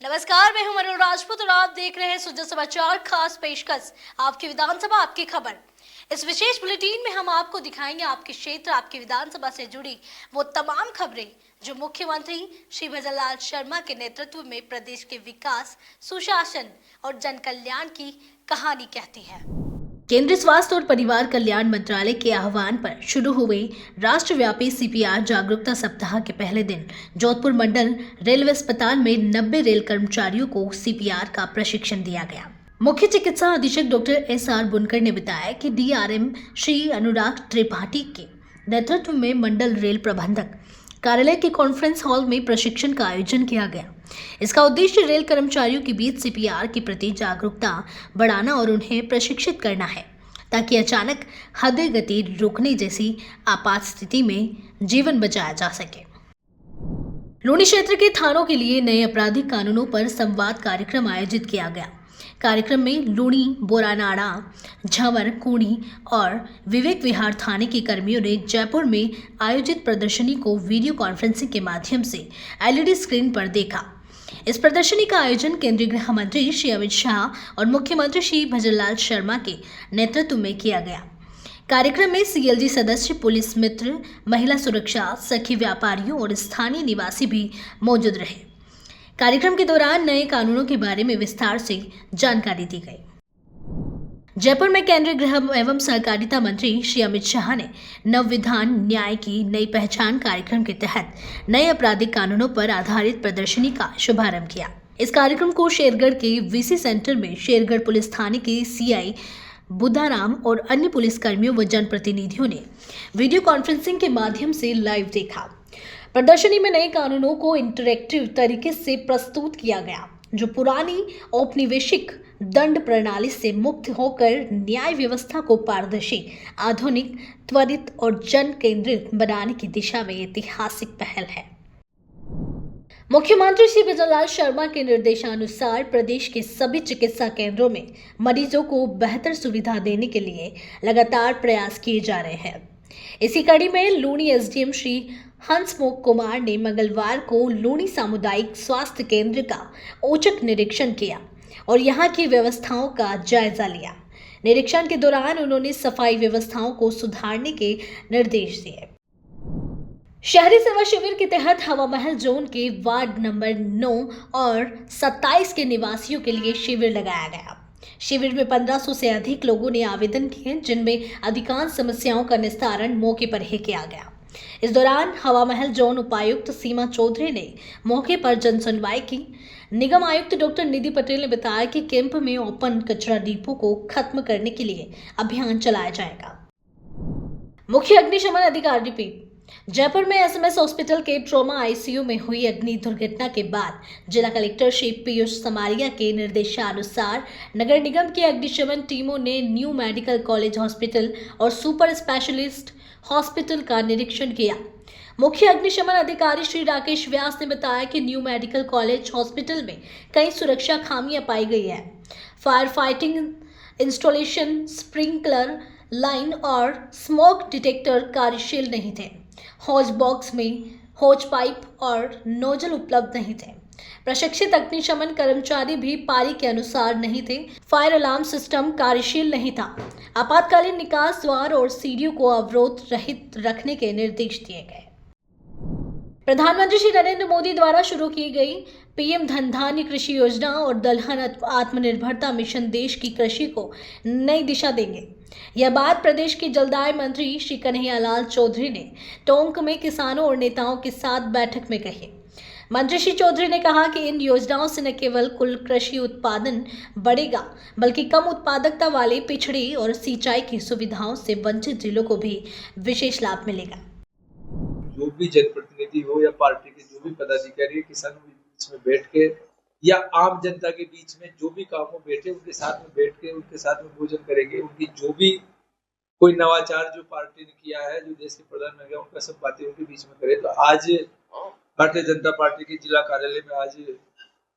नमस्कार, मैं हूं मनु राजपूत और आप देख रहे हैं सुजन समाचार खास पेशकश आपकी विधानसभा आपकी खबर। इस विशेष बुलेटिन में हम आपको दिखाएंगे आपके क्षेत्र आपकी विधानसभा से जुड़ी वो तमाम खबरें जो मुख्यमंत्री श्री भजनलाल शर्मा के नेतृत्व में प्रदेश के विकास, सुशासन और जन कल्याण की कहानी कहती है। केंद्रीय स्वास्थ्य और परिवार कल्याण मंत्रालय के आह्वान पर शुरू हुए राष्ट्रव्यापी सीपीआर जागरूकता सप्ताह के पहले दिन जोधपुर मंडल रेलवे अस्पताल में 90 रेल कर्मचारियों को सीपीआर का प्रशिक्षण दिया गया। मुख्य चिकित्सा अधीक्षक डॉक्टर एस.आर. बुनकर ने बताया कि डीआरएम श्री अनुराग त्रिपाठी के नेतृत्व में मंडल रेल प्रबंधक कार्यालय के कॉन्फ्रेंस हॉल में प्रशिक्षण का आयोजन किया गया। इसका उद्देश्य रेल कर्मचारियों के बीच सीपीआर के प्रति जागरूकता बढ़ाना और उन्हें प्रशिक्षित करना है, ताकि अचानक हृदय गति रुकने जैसी आपात स्थिति में जीवन बचाया जा सके। लूनी क्षेत्र के थानों के लिए नए आपराधिक कानूनों पर संवाद कार्यक्रम आयोजित किया गया। कार्यक्रम में लूनी, बोरानाड़ा, झंवर, कुणी और विवेक विहार थाने के कर्मियों ने जयपुर में आयोजित प्रदर्शनी को वीडियो कॉन्फ्रेंसिंग के माध्यम से एलईडी स्क्रीन पर देखा। इस प्रदर्शनी का आयोजन केंद्रीय गृह मंत्री श्री अमित शाह और मुख्यमंत्री श्री भजनलाल शर्मा के नेतृत्व में किया गया। कार्यक्रम में सीएलजी सदस्य, पुलिस मित्र, महिला सुरक्षा, सखी व्यापारियों और स्थानीय निवासी भी मौजूद रहे। कार्यक्रम के दौरान नए कानूनों के बारे में विस्तार से जानकारी दी गई। जयपुर में केंद्रीय गृह एवं सहकारिता मंत्री श्री अमित शाह ने नवविधान न्याय की नई पहचान कार्यक्रम के तहत नए आपराधिक कानूनों पर आधारित प्रदर्शनी का शुभारंभ किया। इस कार्यक्रम को शेरगढ़ के वीसी सेंटर में शेरगढ़ पुलिस थाने के सीआई बुद्धाराम और अन्य पुलिस कर्मियों व जनप्रतिनिधियों ने वीडियो कॉन्फ्रेंसिंग के माध्यम से लाइव देखा। प्रदर्शनी में नए कानूनों को इंटरैक्टिव तरीके से प्रस्तुत किया गया, जो पुरानी औपनिवेशिक दंड प्रणाली से मुक्त होकर न्याय व्यवस्था को पारदर्शी, आधुनिक, त्वरित और जन केंद्रित बनाने की दिशा में ऐतिहासिक पहल है। मुख्यमंत्री श्री भजनलाल शर्मा के निर्देशानुसार प्रदेश के सभी चिकित्सा केंद्रों में मरीजों को बेहतर सुविधा देने के लिए लगातार प्रयास किए जा रहे हैं। इसी कड़ी में लूनी एसडीएम श्री हंसमुख कुमार ने मंगलवार को लूनी सामुदायिक स्वास्थ्य केंद्र का औचक निरीक्षण किया और यहां की व्यवस्थाओं का जायजा लिया। निरीक्षण के दौरान उन्होंने सफाई व्यवस्थाओं को सुधारने के निर्देश दिए। शहरी सेवा शिविर के तहत हवा महल जोन के वार्ड नंबर 9 और 27 के निवासियों के लिए शिविर लगाया गया। शिविर में 1500 से अधिक लोगों ने आवेदन किए, जिनमें अधिकांश समस्याओं का निस्तारण मौके पर ही किया गया। इस दौरान हवा महल जोन उपायुक्त सीमा चौधरी ने मौके पर जन सुनवाई की। निगम आयुक्त डॉक्टर निधि पटेल ने बताया कि कैंप में ओपन कचरा डिपो को खत्म करने के लिए अभियान चलाया जाएगा। मुख्य अग्निशमन अधिकारी पी जयपुर में एसएमएस हॉस्पिटल के ट्रॉमा आईसीयू में हुई अग्नि दुर्घटना के बाद जिला कलेक्टर श्री पीयूष समारिया के निर्देशानुसार नगर निगम की अग्निशमन टीमों ने न्यू मेडिकल कॉलेज हॉस्पिटल और सुपर स्पेशलिस्ट हॉस्पिटल का निरीक्षण किया। मुख्य अग्निशमन अधिकारी श्री राकेश व्यास ने बताया कि न्यू मेडिकल कॉलेज हॉस्पिटल में कई सुरक्षा खामियां पाई गई है। Fire fighting installation, sprinkler line और स्मोक डिटेक्टर कार्यशील नहीं थे। हॉज बॉक्स में हॉज पाइप और नोजल उपलब्ध नहीं थे। प्रशिक्षित अग्निशमन कर्मचारी भी पारी के अनुसार नहीं थे। फायर अलार्म सिस्टम कार्यशील नहीं था। आपातकालीन निकास द्वार और सीढ़ियों को अवरोध रहित रखने के निर्देश दिए गए। प्रधानमंत्री श्री नरेंद्र मोदी द्वारा शुरू की गई पीएम धन धान्य कृषि योजना और दलहन आत्मनिर्भरता मिशन देश की कृषि को नई दिशा देंगे। यह बात प्रदेश के जलदाय मंत्री श्री कन्हैयालाल चौधरी ने टोंक में किसानों और नेताओं के साथ बैठक में कही। मंत्री श्री चौधरी ने कहा कि इन योजनाओं से न केवल कुल कृषि उत्पादन बढ़ेगा, बल्कि कम उत्पादकता वाले, पिछड़ी और सिंचाई की सुविधाओं से वंचित जिलों को भी विशेष लाभ मिलेगा। जो भी जनप्रतिनिधि हो या पार्टी के जो भी पदाधिकारी किसानों के बीच में बैठ के या आम जनता के बीच में जो भी काम हो बैठे उनके साथ में बैठ के उनके साथ में भोजन करेंगे। उनकी जो भी कोई नवाचार जो पार्टी ने किया है, जो देश के प्रधानमंत्री उनका सब बातें उनके बीच में करे। तो आज भारतीय जनता पार्टी के जिला कार्यालय में आज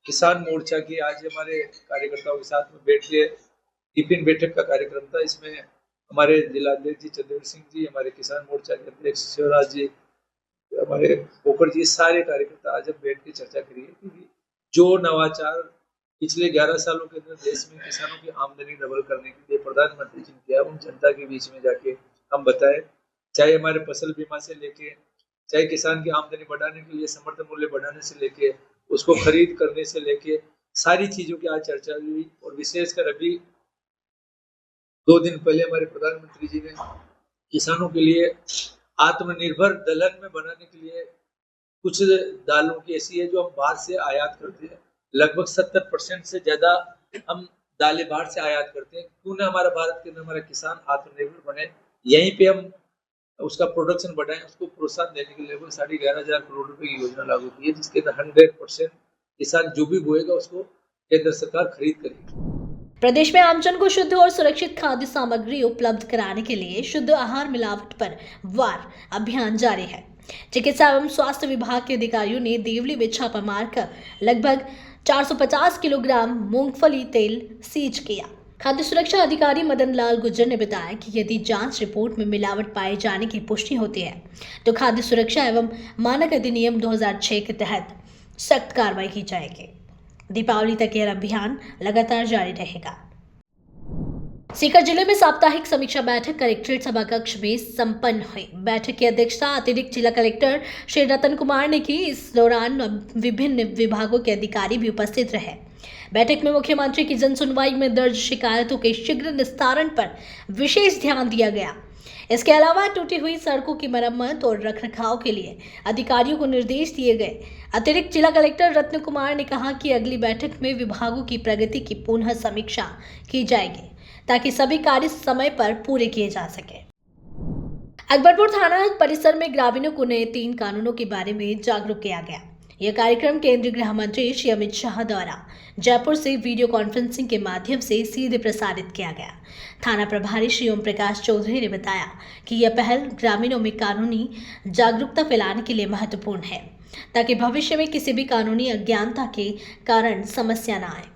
किसान मोर्चा की आज हमारे कार्यकर्ताओं के साथ में बैठ के टिफिन बैठक का कार्यक्रम था। इसमें हमारे जिलाध्यक्ष जी चंद्रवीर सिंह जी, हमारे किसान मोर्चा के अध्यक्ष शिवराज जी, हमारे पोखर जी, सारे कार्यकर्ता आज हम बैठ के चर्चा करिए कि जो नवाचार पिछले 11 सालों के अंदर देश में किसानों की आमदनी डबल करने के लिए प्रधानमंत्री जी ने किया, उन जनता के बीच में जाके हम बताएं। चाहे हमारे फसल बीमा से लेके, चाहे किसान की आमदनी बढ़ाने के लिए समर्थन मूल्य बढ़ाने से लेके, उसको खरीद करने से लेके, सारी चीजों की आज चर्चा हुई। और विशेषकर अभी 2 दिन पहले हमारे प्रधानमंत्री जी ने किसानों के लिए आत्मनिर्भर दलहन में बनाने के लिए कुछ दालों की ऐसी है जो हम बाहर से आयात करते हैं, लगभग 70% से ज्यादा हम दालें बाहर से आयात करते हैं। क्यों ना हमारा भारत के अंदर हमारा किसान आत्मनिर्भर बने, यहीं पे हम उसका प्रोडक्शन बढ़ाएं, उसको प्रोत्साहन देने के लिए लगभग 11,500 करोड़ रुपए की योजना लागू की है, जिसके अंदर 100% किसान जो भी बोएगा उसको केंद्र सरकार खरीद करेगी। प्रदेश में आमजन को शुद्ध और सुरक्षित खाद्य सामग्री उपलब्ध कराने के लिए शुद्ध आहार मिलावट पर वार अभियान जारी है। चिकित्सा एवं स्वास्थ्य विभाग के अधिकारियों ने देवली में छापा मारकर लगभग 450 किलोग्राम मूंगफली तेल सीज किया। खाद्य सुरक्षा अधिकारी मदन लाल गुर्जर ने बताया कि यदि जांच रिपोर्ट में मिलावट पाए जाने की पुष्टि होती है तो खाद्य सुरक्षा एवं मानक अधिनियम 2006 के तहत सख्त कार्रवाई की जाएगी। दीपावली तक यह अभियान लगातार जारी रहेगा। सीकर जिले में साप्ताहिक समीक्षा बैठक कलेक्ट्रेट सभाकक्ष में संपन्न हुई। बैठक की अध्यक्षता अतिरिक्त जिला कलेक्टर श्री रतन कुमार ने की। इस दौरान विभिन्न विभागों के अधिकारी भी उपस्थित रहे। बैठक में मुख्यमंत्री की जन सुनवाई में दर्ज शिकायतों के शीघ्र निस्तारण पर विशेष ध्यान दिया गया। इसके अलावा टूटी हुई सड़कों की मरम्मत और रखरखाव के लिए अधिकारियों को निर्देश दिए गए। अतिरिक्त जिला कलेक्टर रत्न कुमार ने कहा कि अगली बैठक में विभागों की प्रगति की पुनः समीक्षा की जाएगी ताकि सभी कार्य समय पर पूरे किए जा सके। अकबरपुर थाना परिसर में ग्रामीणों को नए 3 कानूनों के बारे में जागरूक किया गया। यह कार्यक्रम केंद्रीय गृह मंत्री श्री अमित शाह द्वारा जयपुर से वीडियो कॉन्फ्रेंसिंग के माध्यम से सीधे प्रसारित किया गया। थाना प्रभारी श्री ओम प्रकाश चौधरी ने बताया कि यह पहल ग्रामीणों में कानूनी जागरूकता फैलाने के लिए महत्वपूर्ण है ताकि भविष्य में किसी भी कानूनी अज्ञानता के कारण समस्या न आए।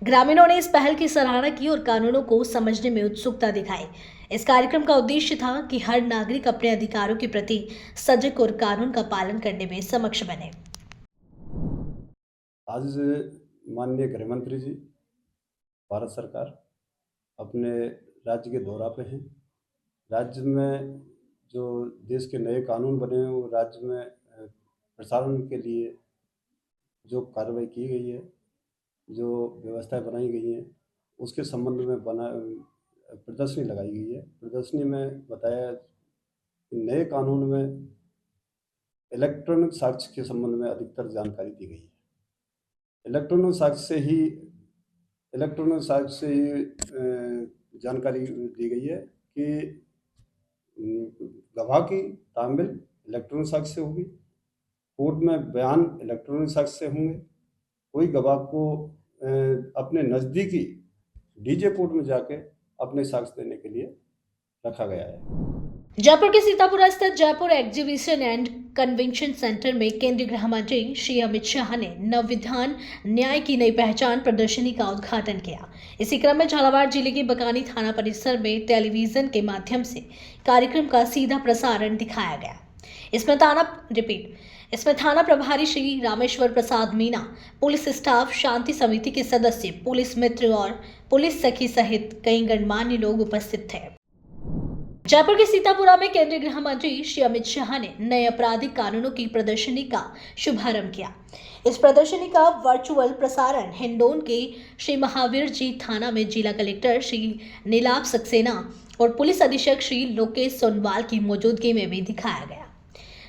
ग्रामीणों ने इस पहल की सराहना की और कानूनों को समझने में उत्सुकता दिखाई। इस कार्यक्रम का उद्देश्य था कि हर नागरिक अपने अधिकारों के प्रति सजग और कानून का पालन करने में सक्षम बने। आज माननीय गृह मंत्री जी भारत सरकार अपने राज्य के दौरा पे हैं। राज्य में जो देश के नए कानून बने हैं वो राज्य में प्रसारण के लिए जो कार्रवाई की गई है, जो व्यवस्थाएं बनाई गई हैं, उसके संबंध में प्रदर्शनी लगाई गई है। प्रदर्शनी में बताया कि नए कानून में इलेक्ट्रॉनिक साक्ष्य के संबंध में अधिकतर जानकारी दी गई है। इलेक्ट्रॉनिक साक्ष्य से ही जानकारी दी गई है कि गवाह की तामील इलेक्ट्रॉनिक साक्ष्य से होगी, कोर्ट में बयान इलेक्ट्रॉनिक साक्ष्य से होंगे। कोई गवाह को अपने नज़दीकी डीजे कोर्ट में जाके अपने साक्ष्य देने के लिए रखा गया है। जयपुर के सीतापुरा स्थित Jaipur exhibition and convention centre में केंद्रीय गृह मंत्री श्री अमित शाह ने नवविधान न्याय की नई पहचान प्रदर्शनी का उद्घाटन किया। इसी क्रम में झालावाड़ जिले के बकानी थाना परिसर में टेलीविजन के माध्यम से कार्यक्रम का सीधा प्रसारण दिखाया गया। इसमें थाना प्रभारी श्री रामेश्वर प्रसाद मीना, पुलिस स्टाफ, शांति समिति के सदस्य, पुलिस मित्र और पुलिस सखी सहित कई गणमान्य लोग उपस्थित थे। जयपुर के सीतापुरा में केंद्रीय गृह मंत्री श्री अमित शाह ने नए आपराधिक कानूनों की प्रदर्शनी का शुभारंभ किया। इस प्रदर्शनी का वर्चुअल प्रसारण हिंडौन के श्री महावीर जी थाना में जिला कलेक्टर श्री नीलाभ सक्सेना और पुलिस अधीक्षक श्री लोकेश सोनवाल की मौजूदगी में भी दिखाया गया।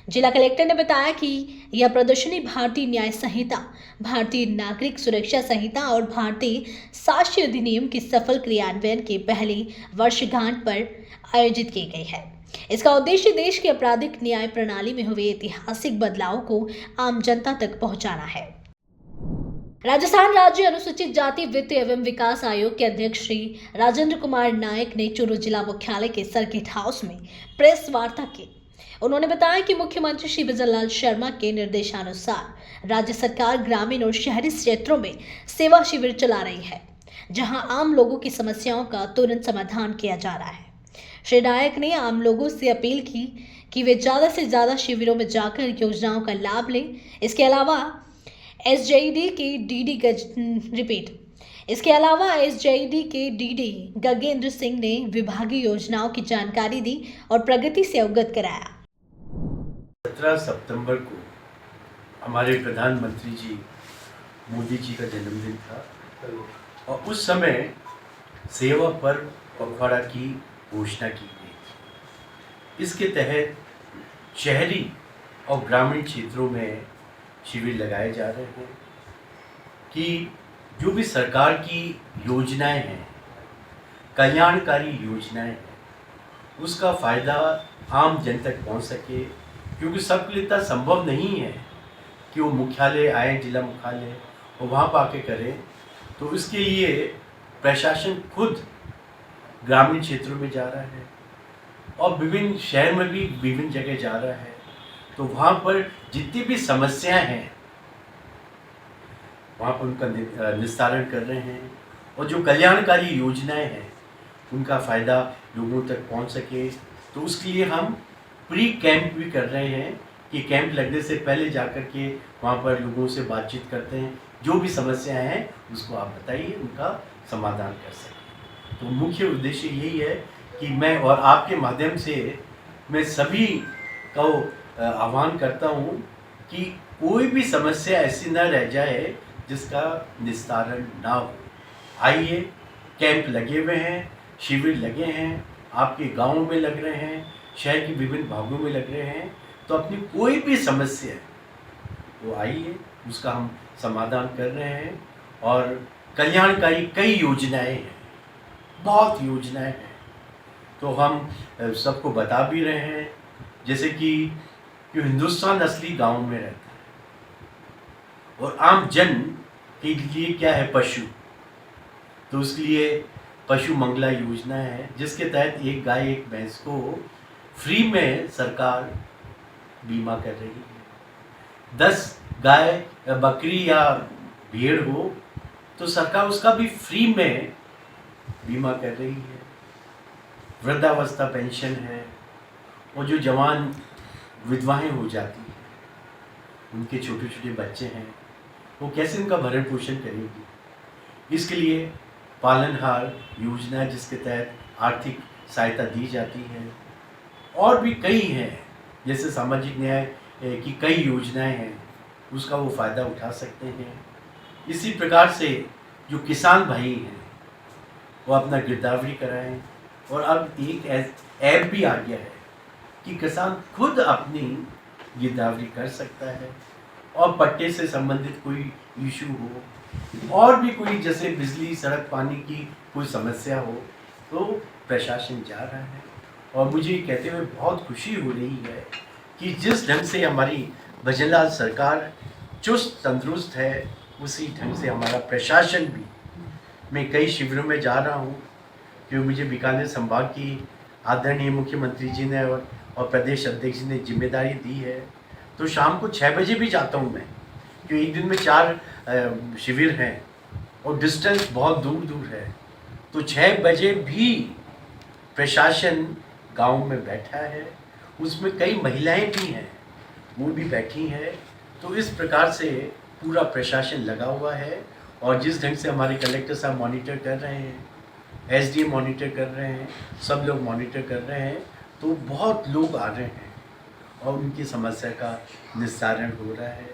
जिला कलेक्टर ने बताया कि यह प्रदर्शनी भारतीय न्याय संहिता, भारतीय नागरिक सुरक्षा संहिता और भारतीय साक्ष्य अधिनियम की सफल क्रियान्वयन की पहली वर्षगांठ पर आयोजित की गई है। इसका उद्देश्य देश की आपराधिक न्याय प्रणाली में हुए ऐतिहासिक बदलाव को आम जनता तक पहुंचाना है। राजस्थान राज्य अनुसूचित जाति वित्त एवं विकास आयोग के अध्यक्ष श्री राजेंद्र कुमार नायक ने चूरू जिला मुख्यालय के सर्किट हाउस में प्रेस वार्ता की। उन्होंने बताया कि मुख्यमंत्री श्री बिजन लाल शर्मा के निर्देशानुसार राज्य सरकार ग्रामीण और शहरी क्षेत्रों में सेवा शिविर चला रही है, जहां आम लोगों की समस्याओं का तुरंत समाधान किया जा रहा है। श्री नायक ने आम लोगों से अपील की कि वे ज़्यादा से ज़्यादा शिविरों में जाकर योजनाओं का लाभ लें। इसके अलावा SJED के DD रिपीट। इसके अलावा SJED के DD गगेंद्र सिंह ने विभागीय योजनाओं की जानकारी दी और प्रगति से अवगत कराया। 17 सितंबर को हमारे प्रधानमंत्री जी मोदी जी का जन्मदिन था और उस समय सेवा पर्व पखवाड़ा की घोषणा की गई थी। इसके तहत शहरी और ग्रामीण क्षेत्रों में शिविर लगाए जा रहे हैं कि जो भी सरकार की योजनाएं हैं, कल्याणकारी योजनाएं हैं, उसका फ़ायदा आम जन तक पहुंच सके, क्योंकि सबके लिए इतना संभव नहीं है कि वो मुख्यालय आए, जिला मुख्यालय, और वहाँ पर आके करें। तो इसके लिए प्रशासन खुद ग्रामीण क्षेत्रों में जा रहा है और विभिन्न शहर में भी विभिन्न जगह जा रहा है। तो वहाँ पर जितनी भी समस्याएं हैं वहाँ पर उनका निस्तारण कर रहे हैं और जो कल्याणकारी योजनाएं हैं उनका फ़ायदा लोगों तक पहुँच सके। तो उसके लिए हम प्री कैंप भी कर रहे हैं कि कैंप लगने से पहले जाकर के वहाँ पर लोगों से बातचीत करते हैं, जो भी समस्याएं हैं उसको आप बताइए, उनका समाधान कर सकें। तो मुख्य उद्देश्य यही है कि मैं और आपके माध्यम से मैं सभी को आह्वान करता हूँ कि कोई भी समस्या ऐसी न रह जाए जिसका निस्तारण ना हो। आइए, कैंप लगे हुए हैं, शिविर लगे हैं, आपके गाँव में लग रहे हैं, शहर के विभिन्न भागों में लग रहे हैं। तो अपनी कोई भी समस्या है वो आइए, उसका हम समाधान कर रहे हैं। और कल्याणकारी कई योजनाएं हैं, बहुत योजनाएं हैं, तो हम सबको बता भी रहे हैं। जैसे कि हिंदुस्तान असली गांव में रहता है और आम जन के लिए क्या है, पशु, तो उसके लिए पशु मंगला योजना है, जिसके तहत एक गाय एक भैंस को फ्री में सरकार बीमा कर रही है। 10 गाय या बकरी या भेड़ हो तो सरकार उसका भी फ्री में बीमा कर रही है। वृद्धावस्था पेंशन है, और जो जवान विधवाएं हो जाती हैं, उनके छोटे छोटे बच्चे हैं, वो कैसे उनका भरण पोषण करेंगी। इसके लिए पालनहार योजना है, जिसके तहत आर्थिक सहायता दी जाती है। और भी कई हैं, जैसे सामाजिक न्याय की कई योजनाएं हैं, उसका वो फ़ायदा उठा सकते हैं। इसी प्रकार से जो किसान भाई हैं वो अपना गिरदावरी कराएं। और अब एक ऐप भी आ गया है कि किसान खुद अपनी गिरदावरी कर सकता है, और पट्टे से संबंधित कोई इशू हो और भी कोई जैसे बिजली, सड़क, पानी की कोई समस्या हो तो प्रशासन जा रहा है। और मुझे कहते हुए बहुत खुशी हो रही है कि जिस ढंग से हमारी भजनलाल सरकार चुस्त तंदुरुस्त है, उसी ढंग से हमारा प्रशासन भी। मैं कई शिविरों में जा रहा हूँ, क्योंकि मुझे बीकानेर संभाग की आदरणीय मुख्यमंत्री जी ने और प्रदेश अध्यक्ष जी ने जिम्मेदारी दी है। तो शाम को 6 बजे भी जाता हूँ मैं, क्योंकि एक दिन में 4 शिविर हैं और डिस्टेंस बहुत दूर दूर है। तो 6 बजे भी प्रशासन गांव में बैठा है, उसमें कई महिलाएं भी हैं, वो भी बैठी हैं। तो इस प्रकार से पूरा प्रशासन लगा हुआ है। और जिस ढंग से हमारे कलेक्टर साहब मॉनिटर कर रहे हैं, SDM मॉनिटर कर रहे हैं, सब लोग मॉनिटर कर रहे हैं, तो बहुत लोग आ रहे हैं और उनकी समस्या का निस्तारण हो रहा है।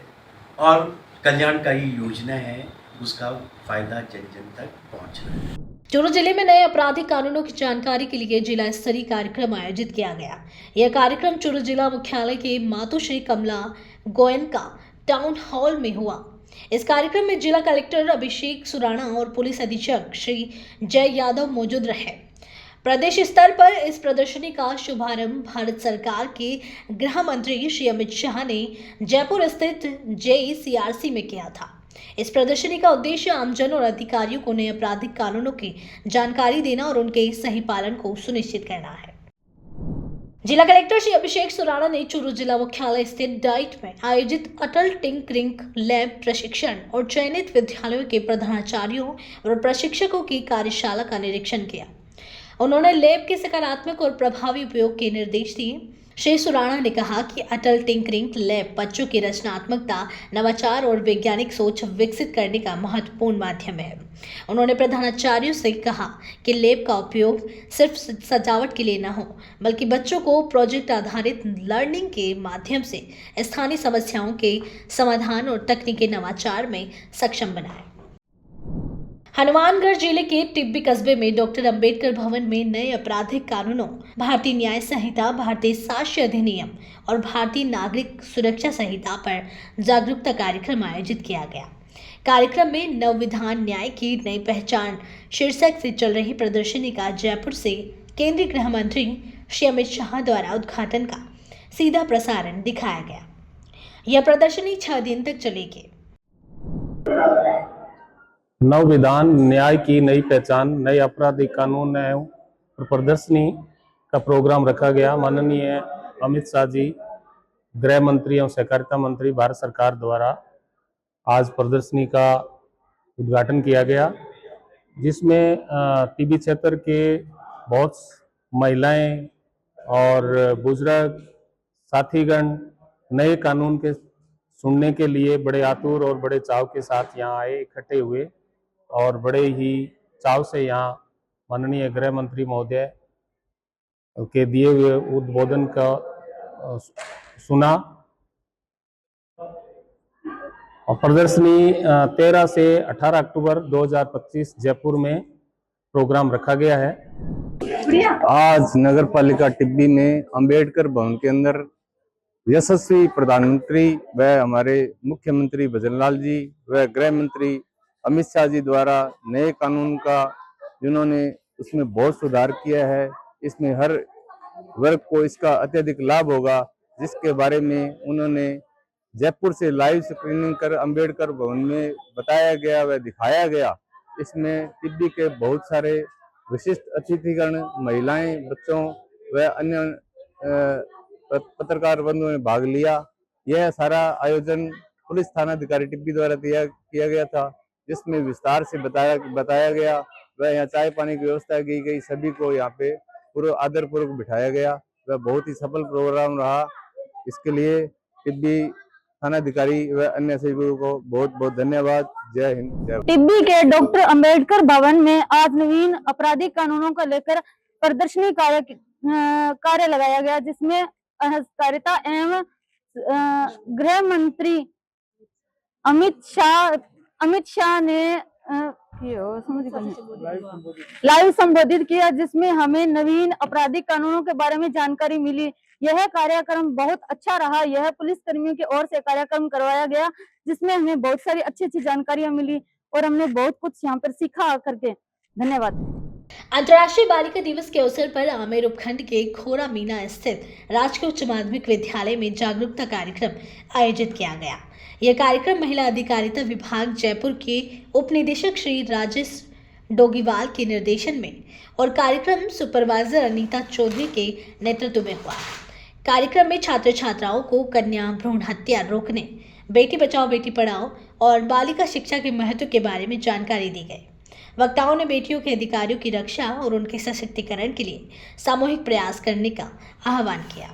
और कल्याणकारी योजना है, उसका फ़ायदा जन जन तक पहुँच रहा है। चूरू जिले में नए आपराधिक कानूनों की जानकारी के लिए जिला स्तरीय कार्यक्रम आयोजित किया गया। यह कार्यक्रम चूरू जिला मुख्यालय के मातोश्री कमला गोयनका टाउन हॉल में हुआ। इस कार्यक्रम में जिला कलेक्टर अभिषेक सुराणा और पुलिस अधीक्षक श्री जय यादव मौजूद रहे। प्रदेश स्तर पर इस प्रदर्शनी का शुभारंभ भारत सरकार के गृह मंत्री श्री अमित शाह ने जयपुर स्थित JECRC में किया था। इस प्रदर्शनी का उद्देश्य आमजन और अधिकारियों को नए आपराधिक कानूनों की जानकारी देना और उनके सही पालन को सुनिश्चित करना है। जिला कलेक्टर श्री अभिषेक सुराणा ने चूरू जिला मुख्यालय स्थित डाइट में आयोजित अटल टिंकरिंग लैब प्रशिक्षण और चयनित विद्यालयों के प्रधानाचार्यों और प्रशिक्षकों की कार्यशाला का निरीक्षण किया। उन्होंने लैब के सकारात्मक और प्रभावी उपयोग के निर्देश दिए। श्री सुराणा ने कहा कि अटल टिंकरिंग लैब बच्चों की रचनात्मकता, नवाचार और वैज्ञानिक सोच विकसित करने का महत्वपूर्ण माध्यम है। उन्होंने प्रधानाचार्यों से कहा कि लैब का उपयोग सिर्फ सजावट के लिए न हो, बल्कि बच्चों को प्रोजेक्ट आधारित लर्निंग के माध्यम से स्थानीय समस्याओं के समाधान और तकनीकी नवाचार में सक्षम बनाए। हनुमानगढ़ जिले के टिब्बी कस्बे में डॉक्टर अंबेडकर भवन में नए आपराधिक कानूनों, भारतीय न्याय संहिता, भारतीय साक्ष्य अधिनियम और भारतीय नागरिक सुरक्षा संहिता पर जागरूकता कार्यक्रम आयोजित किया गया। कार्यक्रम में नवविधान न्याय की नई पहचान शीर्षक से चल रही प्रदर्शनी का जयपुर से केंद्रीय गृह मंत्री श्री अमित शाह द्वारा उद्घाटन का सीधा प्रसारण दिखाया गया। यह प्रदर्शनी 6 दिन तक चलेगी। नवविधान न्याय की नई पहचान, नए आपराधिक कानून एवं प्रदर्शनी का प्रोग्राम रखा गया। माननीय अमित शाह जी, गृह मंत्री एवं सहकारिता मंत्री, भारत सरकार द्वारा आज प्रदर्शनी का उद्घाटन किया गया, जिसमें टिब्बी क्षेत्र के बहुत महिलाएं और बुजुर्ग साथीगण नए कानून के सुनने के लिए बड़े आतुर और बड़े चाव के साथ यहाँ आए, इकट्ठे हुए और बड़े ही चाव से यहाँ माननीय गृह मंत्री महोदय के दिए हुए उद्बोधन का सुना। और प्रदर्शनी 13 से 18 अक्टूबर 2025 जयपुर में प्रोग्राम रखा गया है। आज नगर पालिका टिब्बी में अंबेडकर भवन के अंदर यशस्वी प्रधानमंत्री व हमारे मुख्यमंत्री भजनलाल जी व गृह मंत्री अमित शाह जी द्वारा नए कानून का जिन्होंने उसमें बहुत सुधार किया है, इसमें हर वर्ग को इसका अत्यधिक लाभ होगा, जिसके बारे में उन्होंने जयपुर से लाइव स्क्रीनिंग कर अंबेडकर भवन में बताया गया व दिखाया गया। इसमें टिब्बी के बहुत सारे विशिष्ट अतिथिगण, महिलाएं, बच्चों व अन्य पत्रकार बंधुओं ने भाग लिया। यह सारा आयोजन पुलिस थानाधिकारी टिब्बी द्वारा किया गया था, जिसमें विस्तार से बताया गया व यहाँ चाय पानी की व्यवस्था की गई। सभी को यहाँ पे पूरा आदर पूर्वक बिठाया गया। वह बहुत ही सफल प्रोग्राम रहा। इसके लिए टिब्बी थानाधिकारी व अन्य सभी को बहुत बहुत धन्यवाद। जय हिंद, जय। टिब्बी के डॉक्टर अंबेडकर भवन में आज नवीन आपराधिक कानूनों को लेकर प्रदर्शनी कार्य लगाया गया, जिसमें सहकारिता एवं गृह मंत्री अमित शाह ने लाइव संबोधित किया, जिसमें हमें नवीन आपराधिक कानूनों के बारे में जानकारी मिली। यह कार्यक्रम बहुत अच्छा रहा। यह पुलिस कर्मियों की ओर से कार्यक्रम करवाया गया, जिसमें हमें बहुत सारी अच्छी जानकारियां मिली और हमने बहुत कुछ यहाँ पर सीखा करके। धन्यवाद। अंतर्राष्ट्रीय बालिका दिवस के अवसर पर आमेर उपखंड के खोरा मीना स्थित राजकीय उच्च माध्यमिक विद्यालय में जागरूकता कार्यक्रम आयोजित किया गया। यह कार्यक्रम महिला अधिकारिता विभाग जयपुर के उप निदेशक श्री राजेश डोगीवाल के निर्देशन में और कार्यक्रम सुपरवाइजर अनीता चौधरी के नेतृत्व में हुआ। कार्यक्रम में छात्र छात्राओं को कन्या भ्रूण हत्या रोकने, बेटी बचाओ बेटी पढ़ाओ और बालिका शिक्षा के महत्व के बारे में जानकारी दी गई। वक्ताओं ने बेटियों के अधिकारों की रक्षा और उनके सशक्तिकरण के लिए सामूहिक प्रयास करने का आह्वान किया।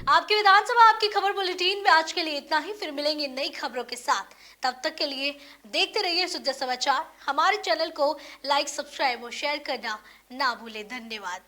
आपकी विधानसभा आपकी खबर बुलेटिन में आज के लिए इतना ही। फिर मिलेंगे नई खबरों के साथ। तब तक के लिए देखते रहिए सुद्धा समाचार। हमारे चैनल को लाइक, सब्सक्राइब और शेयर करना ना भूलें। धन्यवाद।